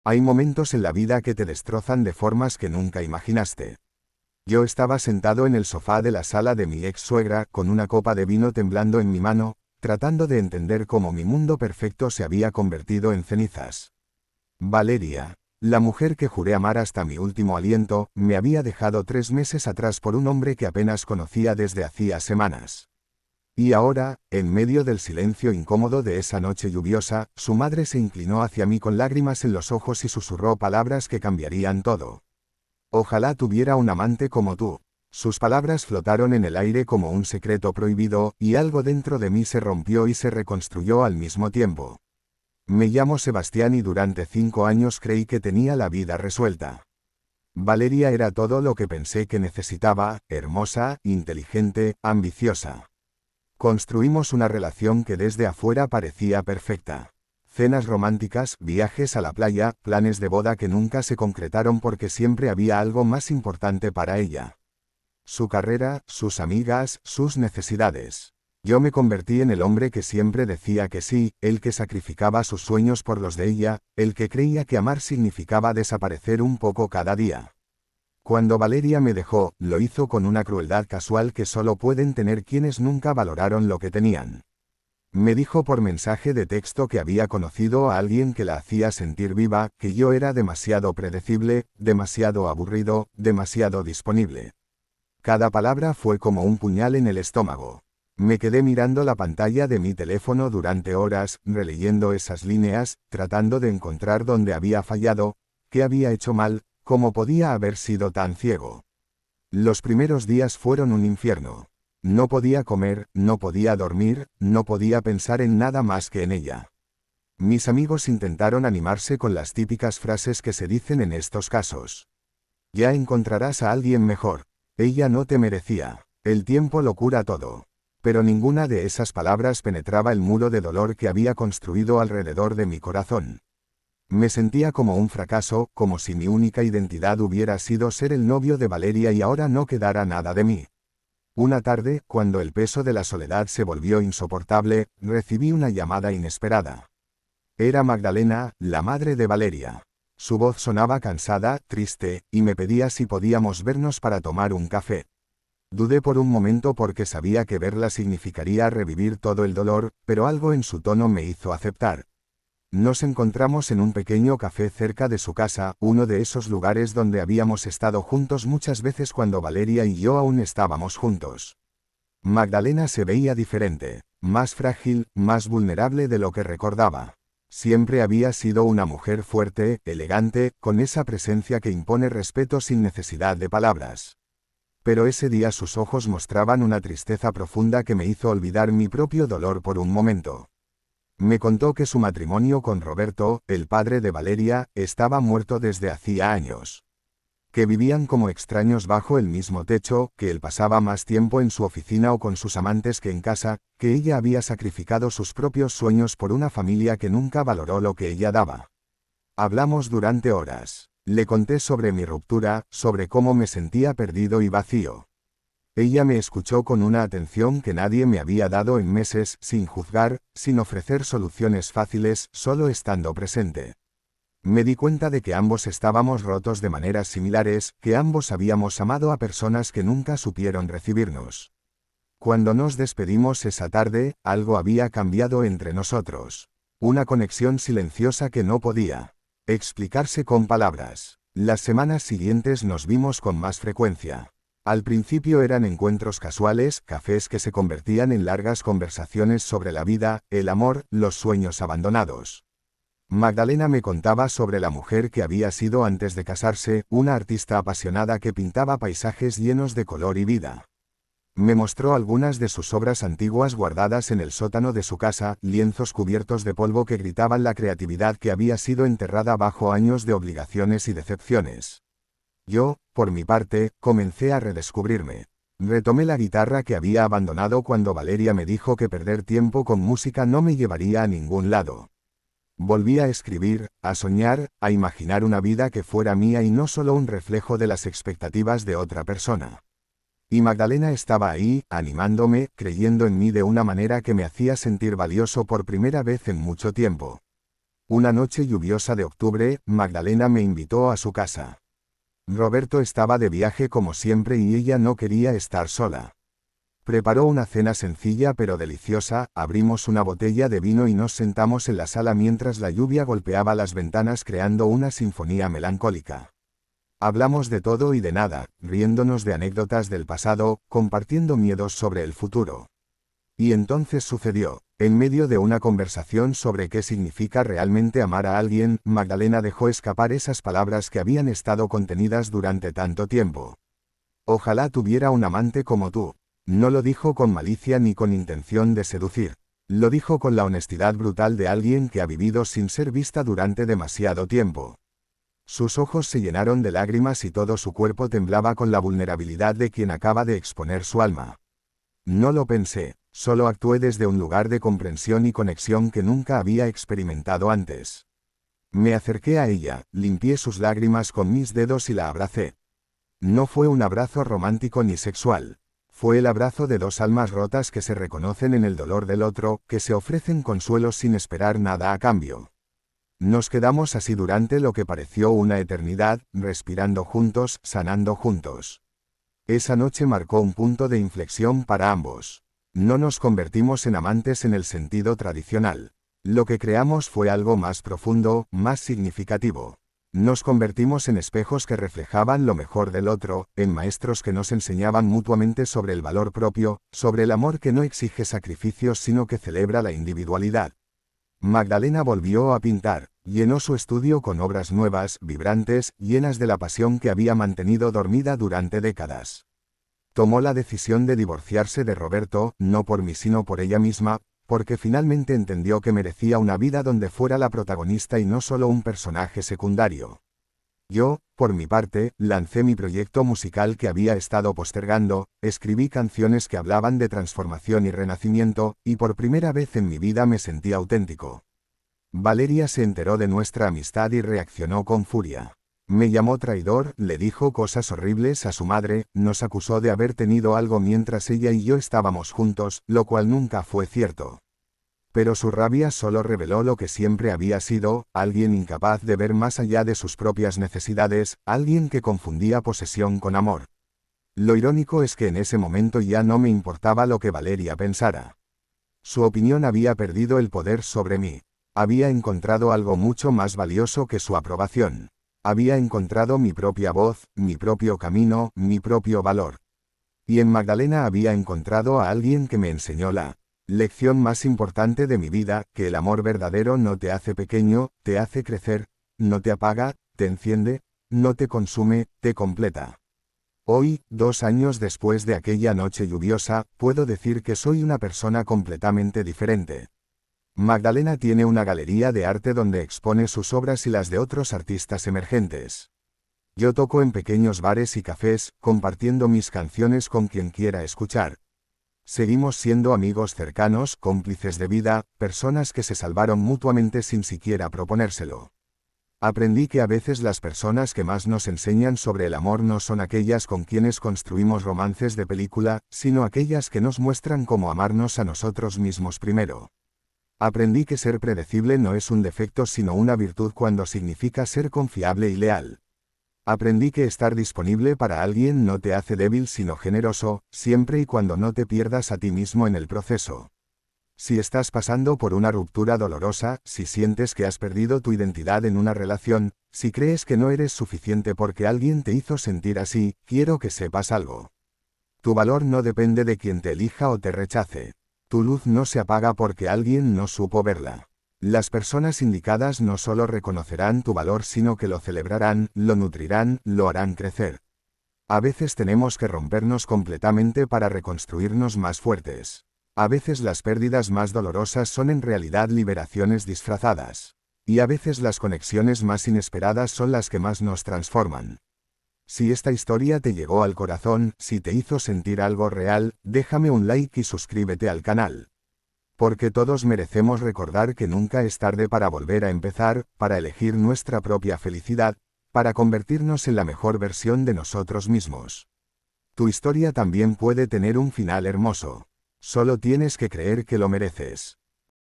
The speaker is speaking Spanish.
Hay momentos en la vida que te destrozan de formas que nunca imaginaste. Yo estaba sentado en el sofá de la sala de mi ex suegra, con una copa de vino temblando en mi mano, tratando de entender cómo mi mundo perfecto se había convertido en cenizas. Valeria, la mujer que juré amar hasta mi último aliento, me había dejado 3 meses atrás por un hombre que apenas conocía desde hacía semanas. Y ahora, en medio del silencio incómodo de esa noche lluviosa, su madre se inclinó hacia mí con lágrimas en los ojos y susurró palabras que cambiarían todo. Ojalá tuviera un amante como tú. Sus palabras flotaron en el aire como un secreto prohibido, y algo dentro de mí se rompió y se reconstruyó al mismo tiempo. Me llamo Sebastián y durante 5 años creí que tenía la vida resuelta. Valeria era todo lo que pensé que necesitaba, hermosa, inteligente, ambiciosa. Construimos una relación que desde afuera parecía perfecta. Cenas románticas, viajes a la playa, planes de boda que nunca se concretaron porque siempre había algo más importante para ella. Su carrera, sus amigas, sus necesidades. Yo me convertí en el hombre que siempre decía que sí, el que sacrificaba sus sueños por los de ella, el que creía que amar significaba desaparecer un poco cada día. Cuando Valeria me dejó, lo hizo con una crueldad casual que solo pueden tener quienes nunca valoraron lo que tenían. Me dijo por mensaje de texto que había conocido a alguien que la hacía sentir viva, que yo era demasiado predecible, demasiado aburrido, demasiado disponible. Cada palabra fue como un puñal en el estómago. Me quedé mirando la pantalla de mi teléfono durante horas, releyendo esas líneas, tratando de encontrar dónde había fallado, qué había hecho mal, cómo podía haber sido tan ciego. Los primeros días fueron un infierno. No podía comer, no podía dormir, no podía pensar en nada más que en ella. Mis amigos intentaron animarse con las típicas frases que se dicen en estos casos. Ya encontrarás a alguien mejor. Ella no te merecía. El tiempo lo cura todo. Pero ninguna de esas palabras penetraba el muro de dolor que había construido alrededor de mi corazón. Me sentía como un fracaso, como si mi única identidad hubiera sido ser el novio de Valeria y ahora no quedara nada de mí. Una tarde, cuando el peso de la soledad se volvió insoportable, recibí una llamada inesperada. Era Magdalena, la madre de Valeria. Su voz sonaba cansada, triste, y me pedía si podíamos vernos para tomar un café. Dudé por un momento porque sabía que verla significaría revivir todo el dolor, pero algo en su tono me hizo aceptar. Nos encontramos en un pequeño café cerca de su casa, uno de esos lugares donde habíamos estado juntos muchas veces cuando Valeria y yo aún estábamos juntos. Magdalena se veía diferente, más frágil, más vulnerable de lo que recordaba. Siempre había sido una mujer fuerte, elegante, con esa presencia que impone respeto sin necesidad de palabras. Pero ese día sus ojos mostraban una tristeza profunda que me hizo olvidar mi propio dolor por un momento. Me contó que su matrimonio con Roberto, el padre de Valeria, estaba muerto desde hacía años. Que vivían como extraños bajo el mismo techo, que él pasaba más tiempo en su oficina o con sus amantes que en casa, que ella había sacrificado sus propios sueños por una familia que nunca valoró lo que ella daba. Hablamos durante horas. Le conté sobre mi ruptura, sobre cómo me sentía perdido y vacío. Ella me escuchó con una atención que nadie me había dado en meses, sin juzgar, sin ofrecer soluciones fáciles, solo estando presente. Me di cuenta de que ambos estábamos rotos de maneras similares, que ambos habíamos amado a personas que nunca supieron recibirnos. Cuando nos despedimos esa tarde, algo había cambiado entre nosotros. Una conexión silenciosa que no podía explicarse con palabras. Las semanas siguientes nos vimos con más frecuencia. Al principio eran encuentros casuales, cafés que se convertían en largas conversaciones sobre la vida, el amor, los sueños abandonados. Magdalena me contaba sobre la mujer que había sido antes de casarse, una artista apasionada que pintaba paisajes llenos de color y vida. Me mostró algunas de sus obras antiguas guardadas en el sótano de su casa, lienzos cubiertos de polvo que gritaban la creatividad que había sido enterrada bajo años de obligaciones y decepciones. Yo, por mi parte, comencé a redescubrirme. Retomé la guitarra que había abandonado cuando Valeria me dijo que perder tiempo con música no me llevaría a ningún lado. Volví a escribir, a soñar, a imaginar una vida que fuera mía y no solo un reflejo de las expectativas de otra persona. Y Magdalena estaba ahí, animándome, creyendo en mí de una manera que me hacía sentir valioso por primera vez en mucho tiempo. Una noche lluviosa de octubre, Magdalena me invitó a su casa. Roberto estaba de viaje como siempre y ella no quería estar sola. Preparó una cena sencilla pero deliciosa, abrimos una botella de vino y nos sentamos en la sala mientras la lluvia golpeaba las ventanas creando una sinfonía melancólica. Hablamos de todo y de nada, riéndonos de anécdotas del pasado, compartiendo miedos sobre el futuro. Y entonces sucedió. En medio de una conversación sobre qué significa realmente amar a alguien, Magdalena dejó escapar esas palabras que habían estado contenidas durante tanto tiempo. Ojalá tuviera un amante como tú. No lo dijo con malicia ni con intención de seducir. Lo dijo con la honestidad brutal de alguien que ha vivido sin ser vista durante demasiado tiempo. Sus ojos se llenaron de lágrimas y todo su cuerpo temblaba con la vulnerabilidad de quien acaba de exponer su alma. No lo pensé, solo actué desde un lugar de comprensión y conexión que nunca había experimentado antes. Me acerqué a ella, limpié sus lágrimas con mis dedos y la abracé. No fue un abrazo romántico ni sexual. Fue el abrazo de dos almas rotas que se reconocen en el dolor del otro, que se ofrecen consuelo sin esperar nada a cambio. Nos quedamos así durante lo que pareció una eternidad, respirando juntos, sanando juntos. Esa noche marcó un punto de inflexión para ambos. No nos convertimos en amantes en el sentido tradicional. Lo que creamos fue algo más profundo, más significativo. Nos convertimos en espejos que reflejaban lo mejor del otro, en maestros que nos enseñaban mutuamente sobre el valor propio, sobre el amor que no exige sacrificios sino que celebra la individualidad. Magdalena volvió a pintar, llenó su estudio con obras nuevas, vibrantes, llenas de la pasión que había mantenido dormida durante décadas. Tomó la decisión de divorciarse de Roberto, no por mí sino por ella misma, porque finalmente entendió que merecía una vida donde fuera la protagonista y no solo un personaje secundario. Yo, por mi parte, lancé mi proyecto musical que había estado postergando, escribí canciones que hablaban de transformación y renacimiento, y por primera vez en mi vida me sentí auténtico. Valeria se enteró de nuestra amistad y reaccionó con furia. Me llamó traidor, le dijo cosas horribles a su madre, nos acusó de haber tenido algo mientras ella y yo estábamos juntos, lo cual nunca fue cierto. Pero su rabia solo reveló lo que siempre había sido, alguien incapaz de ver más allá de sus propias necesidades, alguien que confundía posesión con amor. Lo irónico es que en ese momento ya no me importaba lo que Valeria pensara. Su opinión había perdido el poder sobre mí. Había encontrado algo mucho más valioso que su aprobación. Había encontrado mi propia voz, mi propio camino, mi propio valor. Y en Magdalena había encontrado a alguien que me enseñó la lección más importante de mi vida, que el amor verdadero no te hace pequeño, te hace crecer, no te apaga, te enciende, no te consume, te completa. Hoy, 2 años después de aquella noche lluviosa, puedo decir que soy una persona completamente diferente. Magdalena tiene una galería de arte donde expone sus obras y las de otros artistas emergentes. Yo toco en pequeños bares y cafés, compartiendo mis canciones con quien quiera escuchar. Seguimos siendo amigos cercanos, cómplices de vida, personas que se salvaron mutuamente sin siquiera proponérselo. Aprendí que a veces las personas que más nos enseñan sobre el amor no son aquellas con quienes construimos romances de película, sino aquellas que nos muestran cómo amarnos a nosotros mismos primero. Aprendí que ser predecible no es un defecto sino una virtud cuando significa ser confiable y leal. Aprendí que estar disponible para alguien no te hace débil sino generoso, siempre y cuando no te pierdas a ti mismo en el proceso. Si estás pasando por una ruptura dolorosa, si sientes que has perdido tu identidad en una relación, si crees que no eres suficiente porque alguien te hizo sentir así, quiero que sepas algo. Tu valor no depende de quien te elija o te rechace. Tu luz no se apaga porque alguien no supo verla. Las personas indicadas no solo reconocerán tu valor sino que lo celebrarán, lo nutrirán, lo harán crecer. A veces tenemos que rompernos completamente para reconstruirnos más fuertes. A veces las pérdidas más dolorosas son en realidad liberaciones disfrazadas. Y a veces las conexiones más inesperadas son las que más nos transforman. Si esta historia te llegó al corazón, si te hizo sentir algo real, déjame un like y suscríbete al canal. Porque todos merecemos recordar que nunca es tarde para volver a empezar, para elegir nuestra propia felicidad, para convertirnos en la mejor versión de nosotros mismos. Tu historia también puede tener un final hermoso. Solo tienes que creer que lo mereces.